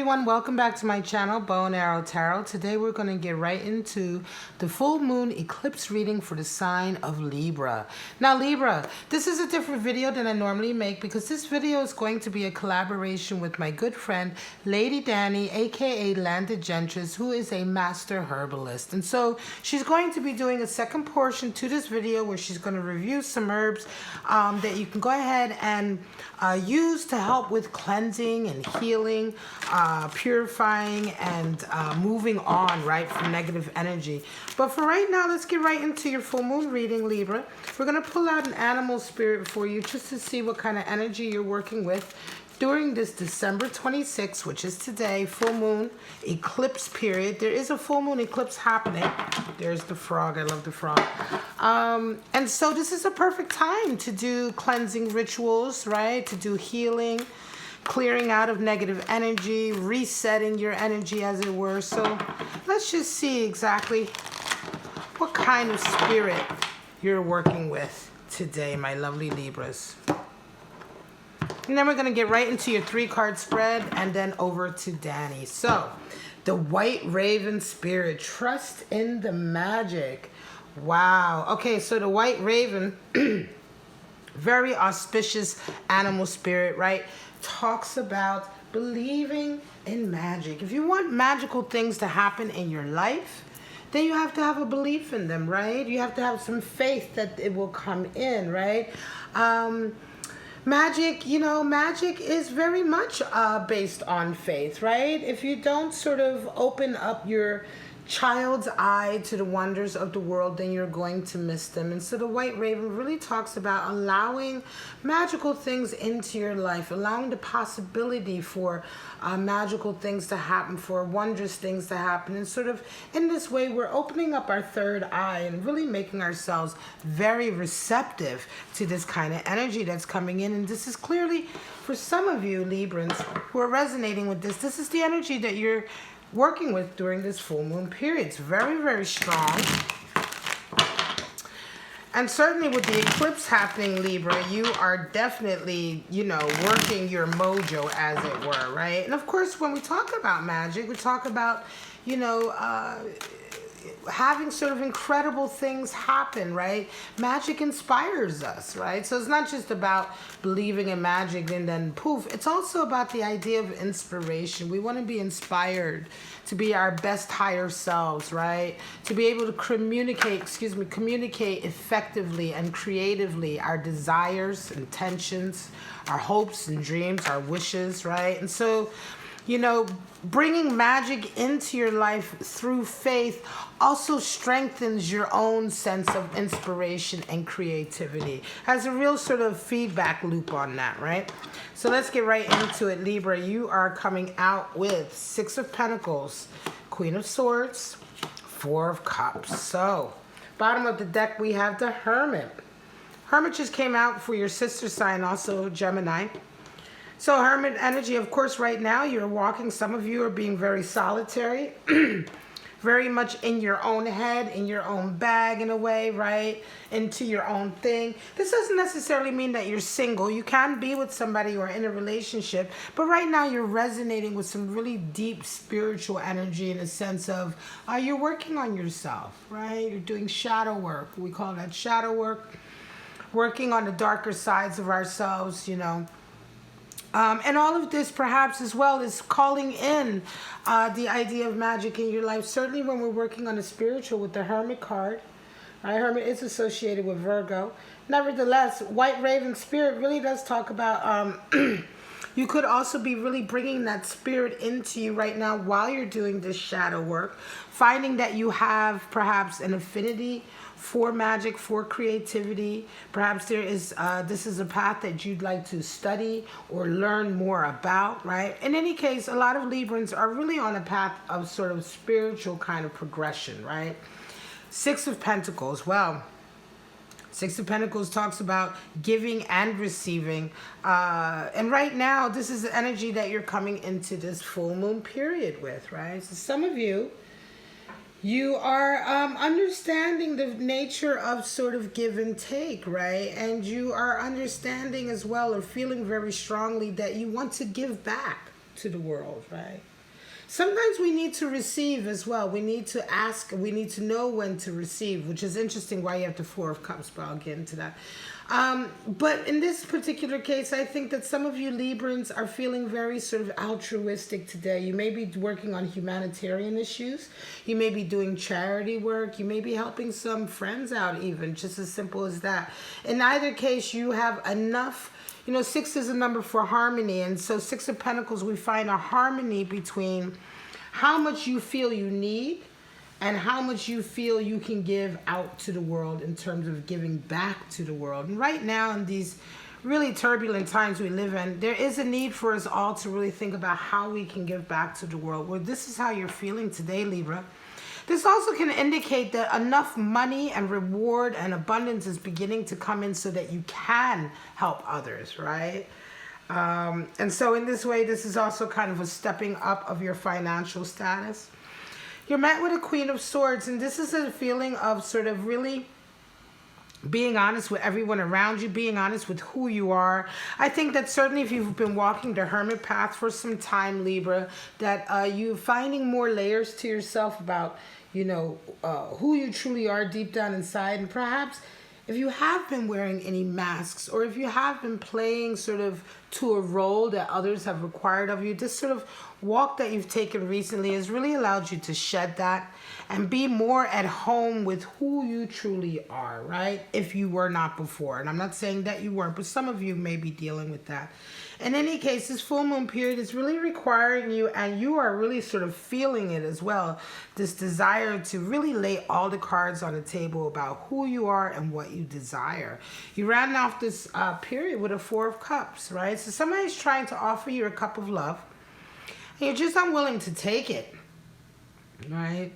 everyone, welcome back to my channel, Bow and Arrow Tarot. Today we're going to get right into the full moon eclipse reading for the sign of Libra. Now Libra, this is a different video than I normally make because this video is going to be a collaboration with my good friend Lady Danni, aka Landed Gentress, who is a master herbalist. And so she's going to be doing a second portion to this video where she's going to review some herbs that you can go ahead and use to help with cleansing and healing, purifying and moving on, right, from negative energy. But for right now, let's get right into your full moon reading, Libra. We're going to pull out an animal spirit for you just to see what kind of energy you're working with during this December 26th, which is today, full moon eclipse period. There is a full moon eclipse happening. There's the frog. I love the frog. And so this is a perfect time to do cleansing rituals, right? To do healing, clearing out of negative energy, resetting your energy, as it were. So let's just see exactly what kind of spirit you're working with today, my lovely Libras. And then we're going to get right into your 3-card spread and then over to Danny. So, the White Raven Spirit. Trust in the magic. Wow. Okay, so the White Raven, very auspicious animal spirit, right? Talks about believing in magic. If you want magical things to happen in your life, then you have to have a belief in them, right? You have to have some faith that it will come in, right? Magic, you know, magic is very much based on faith, right? If you don't sort of open up your child's eye to the wonders of the world, then you're going to miss them. And so the White Raven really talks about allowing magical things into your life, allowing the possibility for magical things to happen, for wondrous things to happen. And sort of in this way, we're opening up our third eye and really making ourselves very receptive to this kind of energy that's coming in. And this is clearly, for some of you Librans who are resonating with this, this is the energy that you're working with during this full moon period. It's very, very strong. And certainly with the eclipse happening, Libra, you are definitely, you know, working your mojo, as it were, right? And of course, when we talk about magic, we talk about, you know, having sort of incredible things happen, right? Magic inspires us, right? So it's not just about believing in magic and then poof. It's also about the idea of inspiration. We want to be inspired to be our best higher selves, right? To be able to communicate effectively and creatively our desires, intentions, our hopes and dreams, our wishes, right? And so, you know, bringing magic into your life through faith also strengthens your own sense of inspiration and creativity. Has a real sort of feedback loop on that, right? So let's get right into it, Libra. You are coming out with 6 of Pentacles, Queen of Swords, 4 of Cups. So, bottom of the deck, we have the Hermit. Hermit just came out for your sister sign, also Gemini. So Hermit energy, of course, right now you're walking. Some of you are being very solitary, very much in your own head, in your own bag in a way, right? Into your own thing. This doesn't necessarily mean that you're single. You can be with somebody or in a relationship, but right now you're resonating with some really deep spiritual energy in a sense of you're working on yourself, right? You're doing shadow work. We call that shadow work. Working on the darker sides of ourselves, you know. And all of this, perhaps, as well, is calling in the idea of magic in your life. Certainly when we're working on the spiritual with the Hermit card. Right? Hermit is associated with Virgo. Nevertheless, White Raven Spirit really does talk about... you could also be really bringing that spirit into you right now while you're doing this shadow work. Finding that you have, perhaps, an affinity for magic, for creativity. Perhaps there is this is a path that you'd like to study or learn more about, right? In any case, a lot of Librans are really on a path of sort of spiritual kind of progression, right? 6 of Pentacles. Well, 6 of Pentacles talks about giving and receiving. And right now, this is the energy that you're coming into this full moon period with, right? So some of you, you are understanding the nature of sort of give and take, right? And you are understanding as well, or feeling very strongly, that you want to give back to the world, right? Sometimes we need to receive as well. We need to ask, we need to know when to receive, which is interesting why you have the Four of Cups, but I'll get into that. But in this particular case, I think that some of you Librans are feeling very sort of altruistic today. You may be working on humanitarian issues. You may be doing charity work. You may be helping some friends out even, just as simple as that. In either case, you have enough. You know, 6 is a number for harmony. And so 6 of Pentacles, we find a harmony between how much you feel you need and how much you feel you can give out to the world in terms of giving back to the world. And right now in these really turbulent times we live in, there is a need for us all to really think about how we can give back to the world. Well, this is how you're feeling today, Libra. This also can indicate that enough money and reward and abundance is beginning to come in so that you can help others, right? And so in this way, this is also kind of a stepping up of your financial status. You're met with a Queen of Swords, and this is a feeling of sort of really being honest with everyone around you, being honest with who you are. I think that certainly if you've been walking the hermit path for some time, Libra, that you're finding more layers to yourself about, you know, who you truly are deep down inside. And perhaps if you have been wearing any masks, or if you have been playing sort of to a role that others have required of you, this sort of walk that you've taken recently has really allowed you to shed that and be more at home with who you truly are, right? If you were not before. And I'm not saying that you weren't, but some of you may be dealing with that. In any case, this full moon period is really requiring you, and you are really sort of feeling it as well, this desire to really lay all the cards on the table about who you are and what you desire. You ran off this period with a Four of Cups, right? So somebody's trying to offer you a cup of love, and you're just unwilling to take it, right?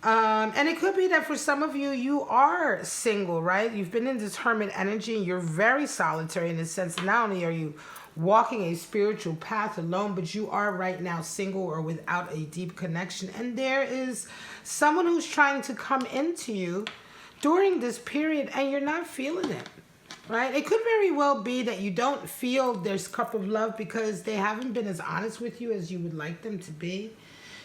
And it could be that for some of you, you are single, right? You've been in this hermit energy, and you're very solitary in the sense that not only are you walking a spiritual path alone, but you are right now single or without a deep connection. And there is someone who's trying to come into you during this period, and you're not feeling it, right? It could very well be that you don't feel this cup of love because they haven't been as honest with you as you would like them to be.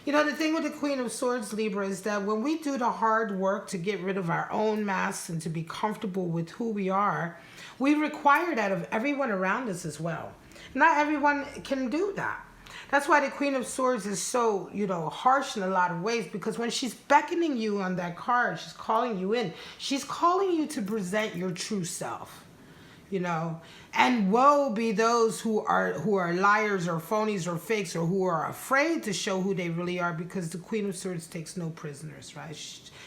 You know, the thing with the Queen of Swords, Libra, is that when we do the hard work to get rid of our own masks and to be comfortable with who we are, we require that of everyone around us as well. Not everyone can do that. That's why the Queen of Swords is so, you know, harsh in a lot of ways, because when she's beckoning you on that card, she's calling you in. She's calling you to present your true self, you know. And woe be those who are liars or phonies or fakes, or who are afraid to show who they really are, because the Queen of Swords takes no prisoners, right?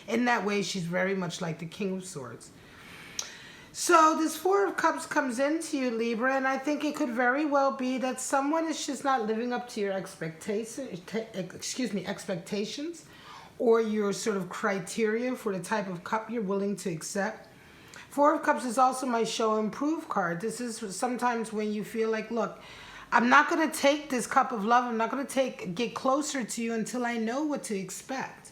In that way, she's very much like the King of Swords. So this Four of Cups comes into you, Libra, and I think it could very well be that someone is just not living up to your expectations, or your sort of criteria for the type of cup you're willing to accept. Four of Cups is also my show and prove card. This is sometimes when you feel like, look, I'm not going to take this cup of love. I'm not going to get closer to you until I know what to expect.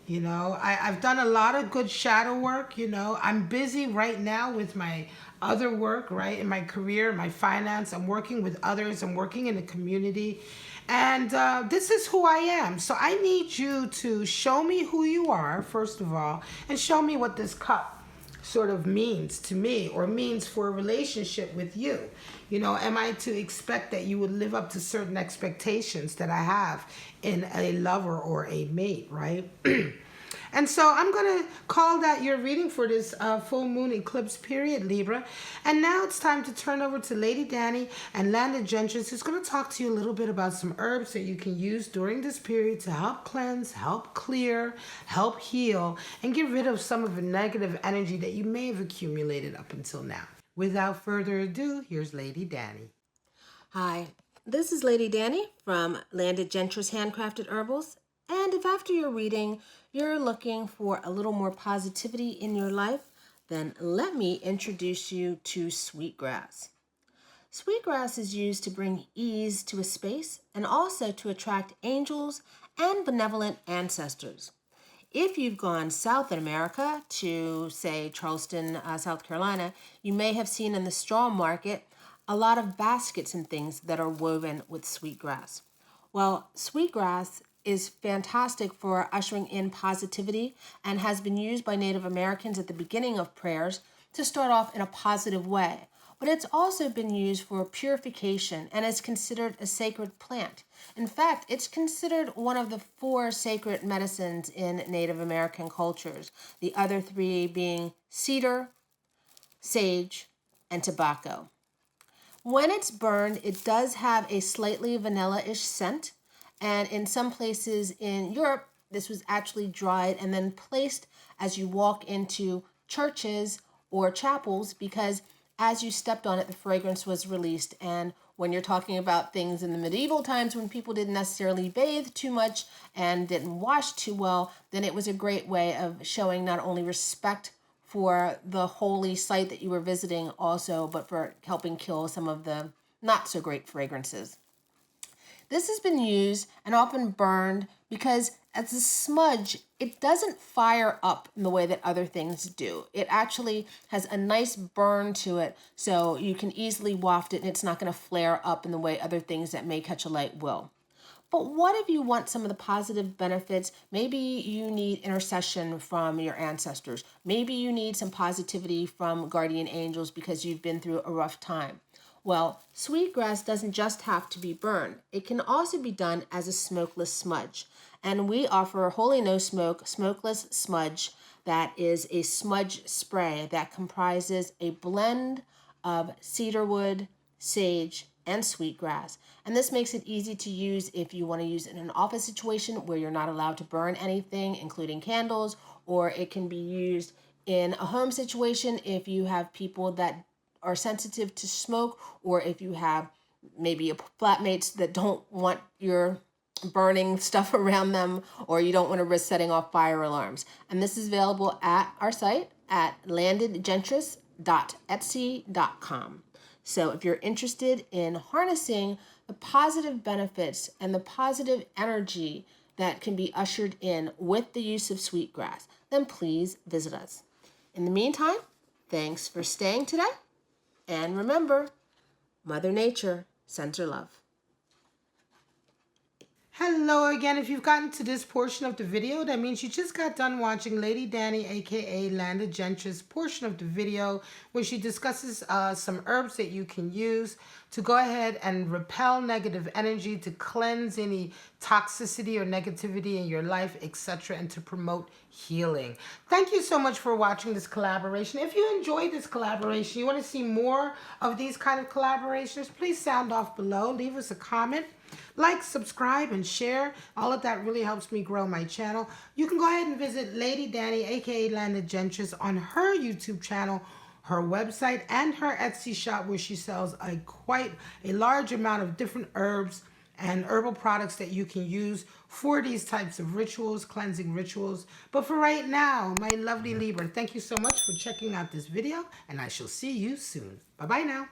You know, I've done a lot of good shadow work. You know, I'm busy right now with my other work, right? In my career, my finance. I'm working with others. I'm working in the community. And this is who I am. So I need you to show me who you are, first of all, and show me what this cup sort of means to me, or means for a relationship with you. You know, am I to expect that you would live up to certain expectations that I have in a lover or a mate, right? And so I'm going to call that your reading for this full moon eclipse period, Libra. And now it's time to turn over to Lady Danni and Landed Gentress, who's going to talk to you a little bit about some herbs that you can use during this period to help cleanse, help clear, help heal, and get rid of some of the negative energy that you may have accumulated up until now. Without further ado, here's Lady Danni. Hi, this is Lady Danni from Landed Gentress Handcrafted Herbals. And if after your reading you're looking for a little more positivity in your life, then let me introduce you to sweetgrass. Sweetgrass is used to bring ease to a space and also to attract angels and benevolent ancestors. If you've gone south in America to, say, Charleston, South Carolina, you may have seen in the straw market a lot of baskets and things that are woven with sweetgrass. Well, sweetgrass is fantastic for ushering in positivity and has been used by Native Americans at the beginning of prayers to start off in a positive way. But it's also been used for purification and is considered a sacred plant. In fact, it's considered one of the 4 sacred medicines in Native American cultures, the other 3 being cedar, sage, and tobacco. When it's burned, it does have a slightly vanilla-ish scent, and in some places in Europe, this was actually dried and then placed as you walk into churches or chapels, because as you stepped on it, the fragrance was released. And when you're talking about things in the medieval times when people didn't necessarily bathe too much and didn't wash too well, then it was a great way of showing not only respect for the holy site that you were visiting also, but for helping kill some of the not so great fragrances. This has been used and often burned because as a smudge, it doesn't fire up in the way that other things do. It actually has a nice burn to it, so you can easily waft it and it's not going to flare up in the way other things that may catch a light will. But what if you want some of the positive benefits? Maybe you need intercession from your ancestors. Maybe you need some positivity from guardian angels because you've been through a rough time. Well, sweetgrass doesn't just have to be burned. It can also be done as a smokeless smudge. And we offer Holy No Smoke Smokeless Smudge that is a smudge spray that comprises a blend of cedarwood, sage, and sweetgrass. And this makes it easy to use if you want to use it in an office situation where you're not allowed to burn anything, including candles, or it can be used in a home situation if you have people that are sensitive to smoke, or if you have maybe flatmates that don't want your burning stuff around them, or you don't want to risk setting off fire alarms. And this is available at our site at landedgentress.etsy.com. So if you're interested in harnessing the positive benefits and the positive energy that can be ushered in with the use of sweetgrass, then please visit us. In the meantime, thanks for staying today. And remember, Mother Nature sends her love. Hello again. If you've gotten to this portion of the video, that means you just got done watching Lady Danni, aka Landed Gentress, portion of the video where she discusses some herbs that you can use to go ahead and repel negative energy, to cleanse any toxicity or negativity in your life, etc., and to promote healing. Thank you so much for watching this collaboration. If you enjoyed this collaboration, you want to see more of these kind of collaborations, please sound off below. Leave us a comment. Like, subscribe, and share. All of that really helps me grow my channel. You can go ahead and visit Lady Danni, aka Landed Gentress, on her YouTube channel, her website, and her Etsy shop, where she sells quite a large amount of different herbs and herbal products that you can use for these types of rituals, cleansing rituals. But for right now, my lovely Libra, thank you so much for checking out this video, and I shall see you soon. Bye-bye now.